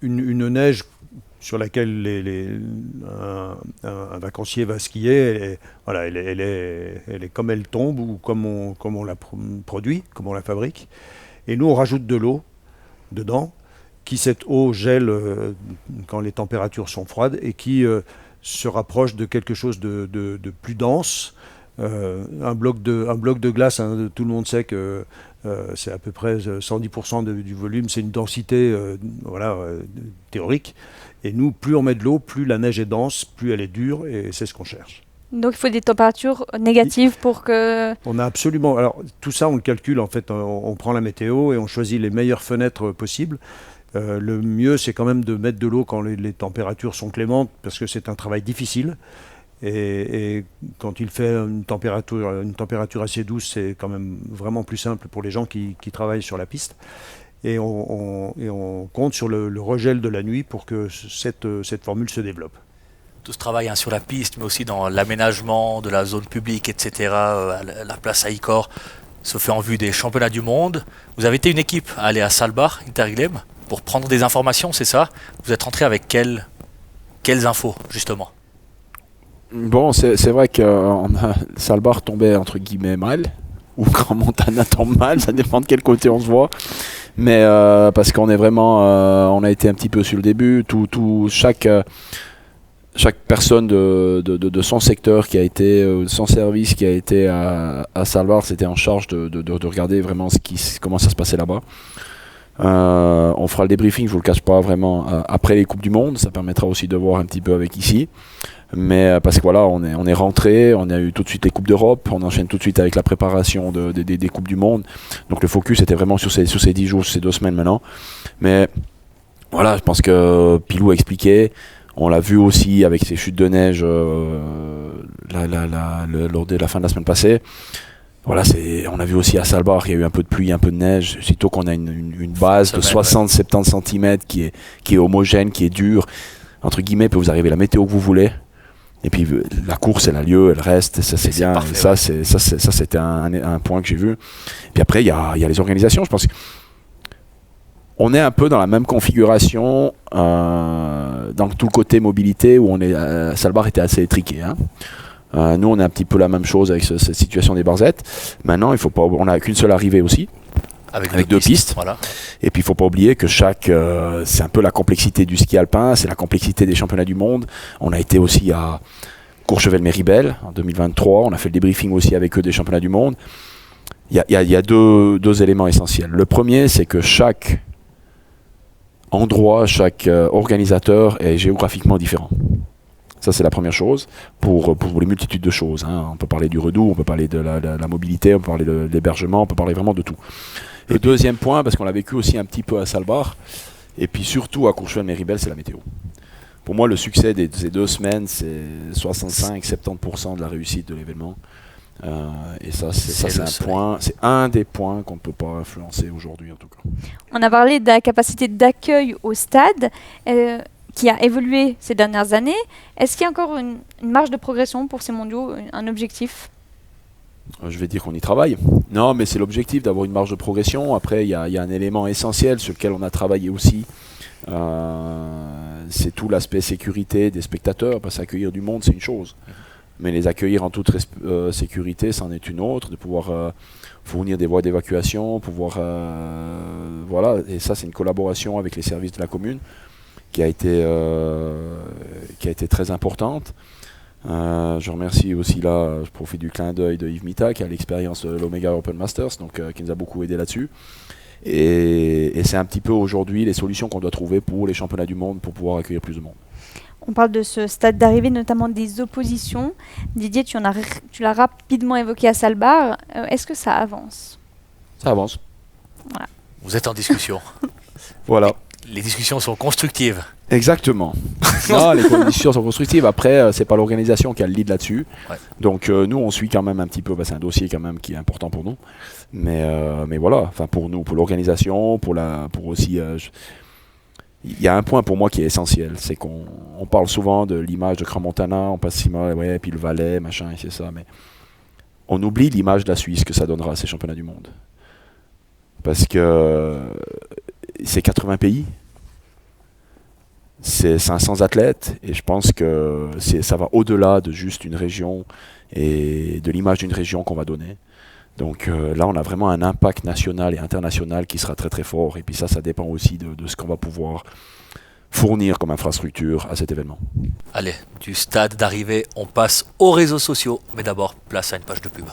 Une neige sur laquelle un vacancier va skier, elle est comme elle tombe ou comme on la produit, comme on la fabrique. Et nous, on rajoute de l'eau dedans, qui cette eau gèle quand les températures sont froides et qui se rapproche de quelque chose de plus dense. Un bloc de glace, hein, tout le monde sait que c'est à peu près 110% du volume, c'est une densité théorique. Et nous, plus on met de l'eau, plus la neige est dense, plus elle est dure, et c'est ce qu'on cherche. Donc il faut des températures négatives pour que... On a absolument... Alors tout ça, on le calcule en fait, on prend la météo et on choisit les meilleures fenêtres possibles. Le mieux, c'est quand même de mettre de l'eau quand les températures sont clémentes, parce que c'est un travail difficile. Et quand il fait une température assez douce, c'est quand même vraiment plus simple pour les gens qui travaillent sur la piste. Et on compte sur le regel de la nuit pour que cette formule se développe. Tout ce travail sur la piste, mais aussi dans l'aménagement de la zone publique, etc., la place à Icor, se fait en vue des championnats du monde. Vous avez été une équipe à aller à Svalbard, Interglem, pour prendre des informations, c'est ça ? Vous êtes rentré avec quelles infos, justement ? Bon, c'est vrai que Svalbard tombait entre guillemets mal, ou Grand Montana tombe mal, ça dépend de quel côté on se voit. Mais parce qu'on est vraiment, on a été un petit peu sur le début, chaque personne de son secteur qui a été, son service qui a été à Svalbard, c'était en charge de regarder vraiment comment ça se passait là-bas. On fera le débriefing, je vous le cache pas vraiment, après les Coupes du Monde, ça permettra aussi de voir un petit peu avec ici. Mais parce que voilà, on est rentré, on a eu tout de suite les Coupes d'Europe, on enchaîne tout de suite avec la préparation des Coupes du Monde. Donc le focus était vraiment sur ces 10 jours, sur ces 2 semaines maintenant. Mais voilà, je pense que Pilou a expliqué. On l'a vu aussi avec ces chutes de neige lors de la fin de la semaine passée. Voilà, on a vu aussi à Svalbard, il y a eu un peu de pluie, un peu de neige. Sitôt qu'on a une base de 60-70 cm qui est homogène, qui est dure, entre guillemets, puis vous arrivez à la météo que vous voulez. Et puis la course, elle a lieu, elle reste, ça c'est bien. Parfait, ça c'était un point que j'ai vu. Puis après, il y a les organisations. Je pense qu'on est un peu dans la même configuration dans tout le côté mobilité où Svalbard était assez étriqué. Hein. Nous, on a un petit peu la même chose avec cette situation des barzettes. Maintenant, on n'a qu'une seule arrivée aussi. Avec 2 pistes. Voilà. Et puis il ne faut pas oublier que c'est un peu la complexité du ski alpin, c'est la complexité des championnats du monde. On a été aussi à Courchevel-Méribel en 2023, on a fait le débriefing aussi avec eux des championnats du monde. Il y a deux éléments essentiels. Le premier, c'est que chaque endroit, chaque organisateur est géographiquement différent. Ça, c'est la première chose pour les multitudes de choses. Hein. On peut parler du redout, on peut parler de la mobilité, on peut parler de l'hébergement, on peut parler vraiment de tout. Et deuxième point, parce qu'on l'a vécu aussi un petit peu à Svalbard, et puis surtout à Courchevel-Méribel, c'est la météo. Pour moi, le succès de ces 2 semaines, c'est 65-70% de la réussite de l'événement. Et c'est un des points qu'on ne peut pas influencer aujourd'hui, en tout cas. On a parlé de la capacité d'accueil au stade, qui a évolué ces dernières années. Est-ce qu'il y a encore une marge de progression pour ces mondiaux, un objectif ? Je vais dire qu'on y travaille. Non, mais c'est l'objectif d'avoir une marge de progression. Après, il y a un élément essentiel sur lequel on a travaillé aussi. C'est tout l'aspect sécurité des spectateurs. Parce qu'accueillir du monde, c'est une chose. Mais les accueillir en toute sécurité, c'en est une autre. De pouvoir fournir des voies d'évacuation, voilà. Et ça, c'est une collaboration avec les services de la commune qui a été très importante. Je remercie aussi là, je profite du clin d'œil de Yves Mita qui a l'expérience de l'Omega Open Masters, donc qui nous a beaucoup aidé là-dessus. Et c'est un petit peu aujourd'hui les solutions qu'on doit trouver pour les championnats du monde pour pouvoir accueillir plus de monde. On parle de ce stade d'arrivée, notamment des oppositions. Didier, tu l'as rapidement évoqué à Svalbard. Est-ce que ça avance ? Ça avance. Voilà. Vous êtes en discussion. Voilà. Les discussions sont constructives. Exactement. Non, les conditions sont constructives. Après, c'est pas l'organisation qui a le lead là-dessus. Ouais. Donc nous, on suit quand même un petit peu. C'est un dossier quand même qui est important pour nous. Mais voilà. Enfin, pour nous, pour l'organisation, pour aussi. Il y a un point pour moi qui est essentiel, c'est qu'on parle souvent de l'image de Crans-Montana, on passe ouais, puis le Valais, machin, et c'est ça. Mais on oublie l'image de la Suisse que ça donnera à ces championnats du monde. Parce que c'est 80 pays. C'est 500 athlètes et je pense que ça va au-delà de juste une région et de l'image d'une région qu'on va donner. Donc là, on a vraiment un impact national et international qui sera très très fort. Et puis ça dépend aussi de ce qu'on va pouvoir fournir comme infrastructure à cet événement. Allez, du stade d'arrivée, on passe aux réseaux sociaux. Mais d'abord, place à une page de pub.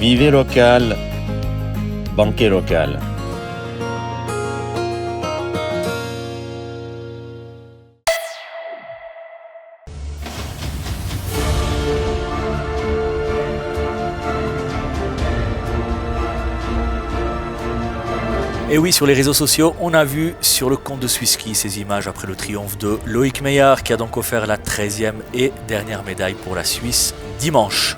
Vivez local, banquet local. Et oui, sur les réseaux sociaux, on a vu sur le compte de Swisski ces images après le triomphe de Loïc Meillard qui a donc offert la 13e et dernière médaille pour la Suisse dimanche.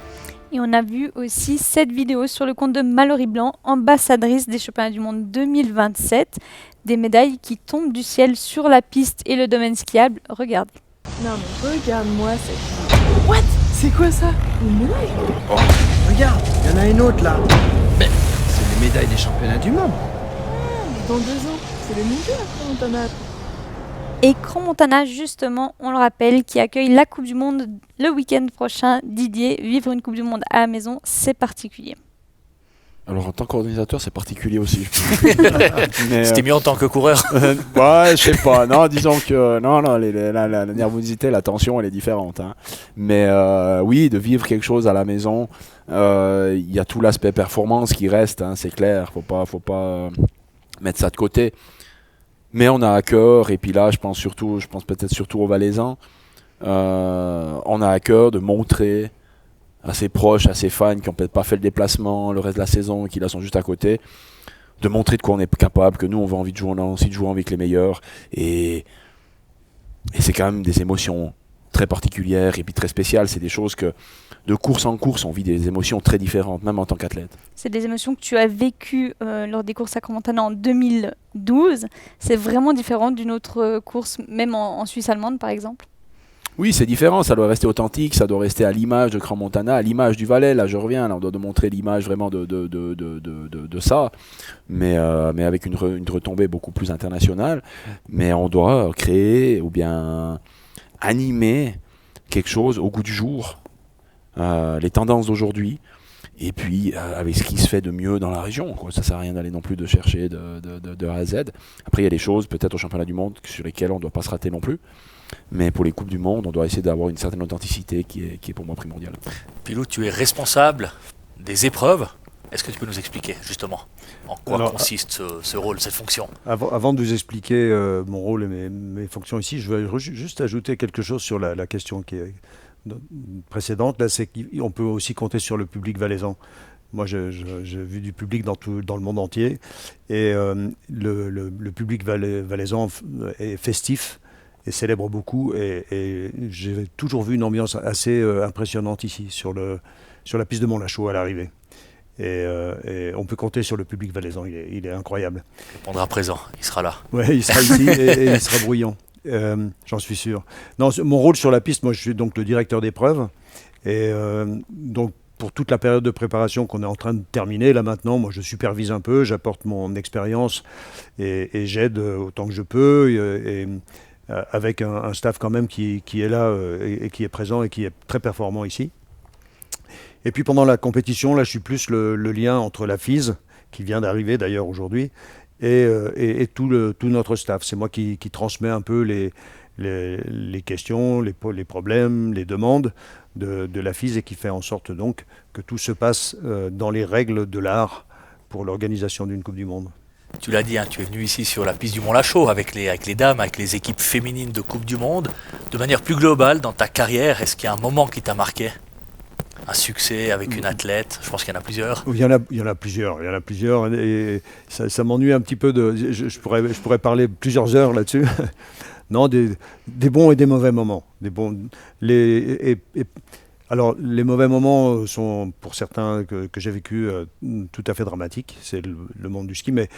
Et on a vu aussi cette vidéo sur le compte de Mallory Blanc, ambassadrice des championnats du monde 2027. Des médailles qui tombent du ciel sur la piste et le domaine skiable. Regardez. Non mais regarde-moi cette... What? C'est quoi ça? Une médaille? Oh, regarde, il y en a une autre là. Mais c'est les médailles des championnats du monde. Dans 2 ans, c'est les mondiaux à Crans-Montana. Et Crans-Montana, justement, on le rappelle, qui accueille la Coupe du Monde le week-end prochain. Didier, vivre une Coupe du Monde à la maison, c'est particulier. Alors en tant qu'organisateur, c'est particulier aussi. C'était mieux en tant que coureur. Ouais, je sais pas. Non, disons que la nervosité, la tension, elle est différente. Hein. Mais oui, de vivre quelque chose à la maison, il y a tout l'aspect performance qui reste, hein, c'est clair. Faut pas mettre ça de côté. Mais on a à cœur, et puis là, je pense peut-être surtout aux Valaisans, on a à cœur de montrer à ses proches, à ses fans qui n'ont peut-être pas fait le déplacement le reste de la saison et qui là sont juste à côté, de montrer de quoi on est capable, que nous on a envie de jouer, on a envie de jouer avec les meilleurs, et c'est quand même des émotions très particulières et puis très spéciales. C'est des choses que de course en course on vit des émotions très différentes, même en tant qu'athlète. C'est des émotions que tu as vécues lors des courses à Crans-Montana en 2012. C'est vraiment différent d'une autre course, même en Suisse allemande par exemple. Oui, c'est différent, ça doit rester authentique, ça doit rester à l'image de Crans-Montana, à l'image du Valais. Là je reviens, là, on doit montrer l'image vraiment de ça, mais avec une retombée beaucoup plus internationale. Mais on doit créer ou bien animer quelque chose au goût du jour, les tendances d'aujourd'hui, et puis avec ce qui se fait de mieux dans la région, quoi. Ça sert à rien d'aller non plus de chercher de A à Z. Après il y a des choses peut-être au championnat du monde sur lesquelles on ne doit pas se rater non plus, mais pour les Coupes du Monde on doit essayer d'avoir une certaine authenticité qui est pour moi primordiale. Pilou, tu es responsable des épreuves. Est-ce que tu peux nous expliquer justement en quoi consiste ce rôle, cette fonction? Avant de vous expliquer mon rôle et mes fonctions ici, je veux juste ajouter quelque chose sur la question qui est précédente. Là, c'est qu'on peut aussi compter sur le public valaisan. Moi, j'ai vu du public dans le monde entier, et le public valaisan est festif et célèbre beaucoup, et j'ai toujours vu une ambiance assez impressionnante ici sur la piste de Mont-Lachaud à l'arrivée. Et on peut compter sur le public valaisan, il est incroyable. Il répondra présent, il sera là. Oui, il sera ici et il sera bruyant, j'en suis sûr. Non, mon rôle sur la piste, moi je suis donc le directeur d'épreuve, et donc pour toute la période de préparation qu'on est en train de terminer là maintenant. Moi, je supervise un peu, j'apporte mon expérience et j'aide autant que je peux. Avec un staff quand même qui est là et qui est présent et qui est très performant ici. Et puis pendant la compétition, là je suis plus le lien entre la FIS, qui vient d'arriver d'ailleurs aujourd'hui, et tout notre staff. C'est moi qui transmets un peu les questions, les problèmes, les demandes de la FIS et qui fait en sorte donc que tout se passe dans les règles de l'art pour l'organisation d'une Coupe du Monde. Tu l'as dit, hein, tu es venu ici sur la piste du Mont-Lachaud avec les dames, avec les équipes féminines de Coupe du Monde. De manière plus globale, dans ta carrière, est-ce qu'il y a un moment qui t'a marqué ? Un succès avec une athlète ? Je pense qu'il y en a plusieurs. Il y en a plusieurs et ça m'ennuie un petit peu. Je pourrais parler plusieurs heures là-dessus. Non, des bons et des mauvais moments. Alors, les mauvais moments sont, pour certains que j'ai vécu, tout à fait dramatiques. C'est le monde du ski. Mais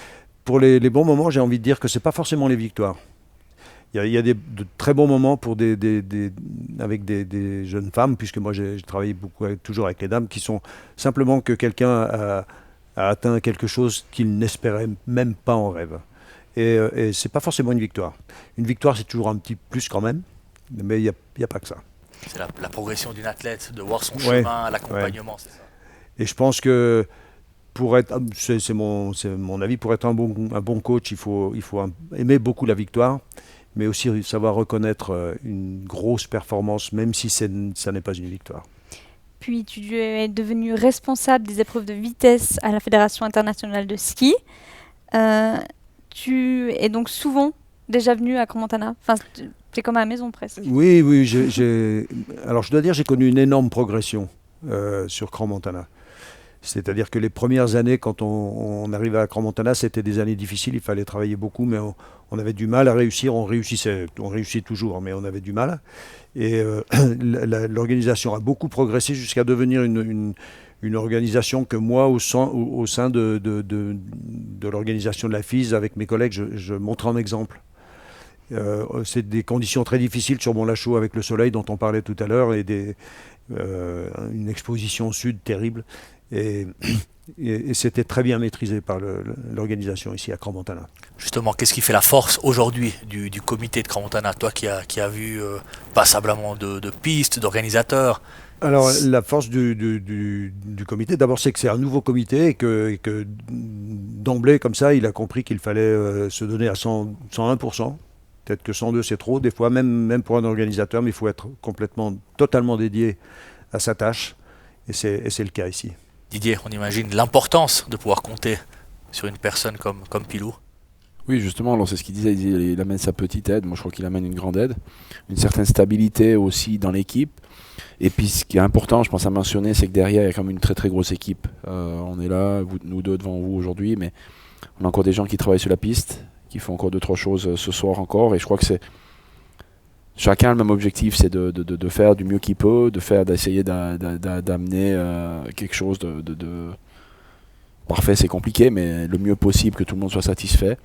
pour les bons moments, j'ai envie de dire que ce n'est pas forcément les victoires. Il y a de très bons moments avec des jeunes femmes, puisque moi j'ai travaillé toujours avec les dames, qui sont simplement que quelqu'un a atteint quelque chose qu'il n'espérait même pas en rêve. Et ce n'est pas forcément une victoire. Une victoire, c'est toujours un petit plus quand même, mais il n'y a pas que ça. C'est la progression d'une athlète, de voir son chemin, l'accompagnement, c'est ça. Et je pense que c'est mon avis, pour être un bon coach, il faut aimer beaucoup la victoire, mais aussi savoir reconnaître une grosse performance, même si ça n'est pas une victoire. Puis tu es devenu responsable des épreuves de vitesse à la Fédération internationale de ski. Tu es donc souvent déjà venu à Crans-Montana. Enfin, c'est comme à la maison presque. Oui. Alors je dois dire, j'ai connu une énorme progression sur Crans-Montana. C'est-à-dire que les premières années, quand on arrivait à Crans-Montana, c'était des années difficiles, il fallait travailler beaucoup, mais on avait du mal à réussir. On réussit toujours, mais on avait du mal. Et l'organisation a beaucoup progressé jusqu'à devenir une organisation que moi, au sein de l'organisation de la FIS, avec mes collègues, je montre un exemple. C'est des conditions très difficiles sur Mont-Lachaud avec le soleil dont on parlait tout à l'heure et une exposition sud terrible. Et c'était très bien maîtrisé par l'organisation ici à Crans-Montana. Justement, qu'est-ce qui fait la force aujourd'hui du comité de Crans-Montana, toi qui as vu passablement de pistes, d'organisateurs? Alors la force du comité, d'abord c'est que c'est un nouveau comité et que d'emblée comme ça, il a compris qu'il fallait se donner à 101%. Peut-être que 102 c'est trop, des fois même pour un organisateur, mais il faut être totalement dédié à sa tâche et c'est le cas ici. Didier, on imagine l'importance de pouvoir compter sur une personne comme Pilou. Oui, justement, alors c'est ce qu'il disait, il amène sa petite aide, moi je crois qu'il amène une grande aide, une certaine stabilité aussi dans l'équipe. Et puis ce qui est important, je pense à mentionner, c'est que derrière il y a quand même une très très grosse équipe. On est là, nous deux devant vous aujourd'hui, mais on a encore des gens qui travaillent sur la piste, qui font encore 2-3 choses ce soir encore, et je crois que chacun a le même objectif, c'est de faire du mieux qu'il peut, d'essayer d'amener quelque chose de parfait, c'est compliqué, mais le mieux possible, que tout le monde soit satisfait.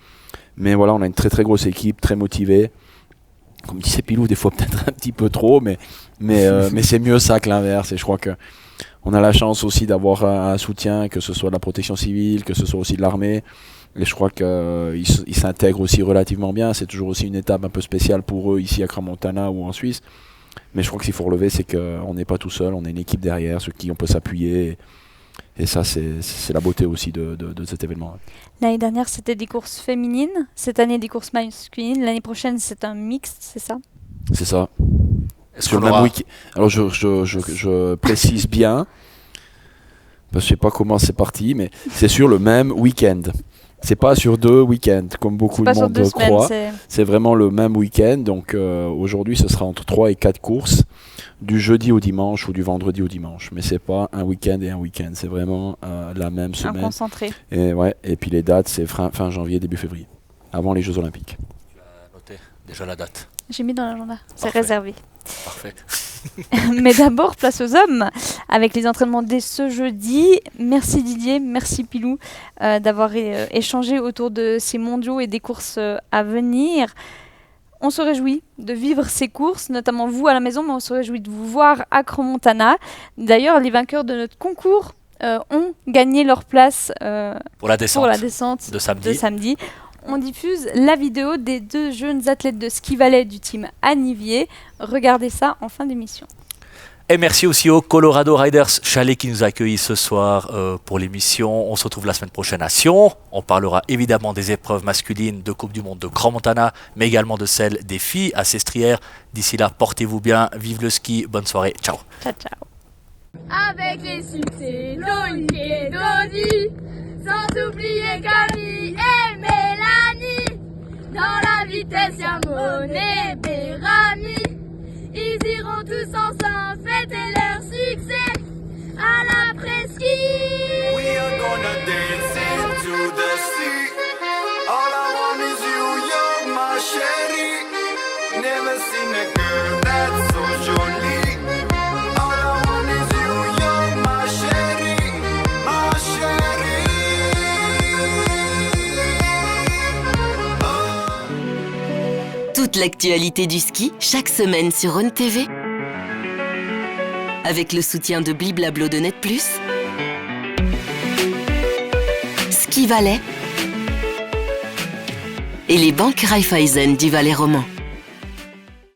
Mais voilà, on a une très très grosse équipe, très motivée. Comme disait Pilou, des fois peut-être un petit peu trop, mais c'est mieux ça que l'inverse. Et je crois qu'on a la chance aussi d'avoir un soutien, que ce soit de la protection civile, que ce soit aussi de l'armée. Et je crois qu'ils s'intègrent aussi relativement bien. C'est toujours aussi une étape un peu spéciale pour eux ici à Crans-Montana ou en Suisse. Mais je crois que s'il faut relever, c'est qu'on n'est pas tout seul, on a une équipe derrière, sur qui on peut s'appuyer. Et ça, c'est la beauté aussi de cet événement. L'année dernière, c'était des courses féminines. Cette année, des courses masculines. L'année prochaine, c'est un mixte, c'est ça ? C'est ça. Sur le même week-end. Alors, je précise bien, parce que je ne sais pas comment c'est parti, mais c'est sur le même week-end. C'est pas sur 2 week-ends, comme beaucoup de monde croit. C'est vraiment le même week-end. Donc aujourd'hui, ce sera entre 3 et 4 courses, du jeudi au dimanche ou du vendredi au dimanche. Mais c'est pas un week-end et un week-end. C'est vraiment la même semaine. Un concentré. Et puis les dates, c'est fin janvier, début février, avant les Jeux Olympiques. Tu as noté déjà la date? J'ai mis dans l'agenda. C'est réservé. Parfait. Mais d'abord, place aux hommes, avec les entraînements dès ce jeudi. Merci Didier, merci Pilou d'avoir échangé autour de ces mondiaux et des courses à venir. On se réjouit de vivre ces courses, notamment vous à la maison, mais on se réjouit de vous voir à Crans-Montana. D'ailleurs, les vainqueurs de notre concours ont gagné leur place pour la descente de samedi. samedi. On diffuse la vidéo des 2 jeunes athlètes de ski valet du team Anivier. Regardez ça en fin d'émission. Et merci aussi au Colorado Riders Chalet qui nous a accueillis ce soir pour l'émission. On se retrouve la semaine prochaine à Sion. On parlera évidemment des épreuves masculines de Coupe du Monde de Crans-Montana, mais également de celles des filles à Sestrières. D'ici là, portez-vous bien, vive le ski, bonne soirée, ciao. Ciao, ciao. Avec les succès Loïc et Dodi, sans oublier Camille et Mélanie. Dans la vitesse, y'a Monet et Bérami. Ils iront tous ensemble fêter leur succès à la presqu'île. We are gonna dance into the sea. All I want is you, you're my chérie. Never seen a girl that's so jolie. All I want is you, you're my chérie, my chérie. Toute l'actualité du ski, chaque semaine sur Rhône TV. Avec le soutien de Bliblablo de Net+, Ski Valais et les banques Raiffeisen du Valais roman.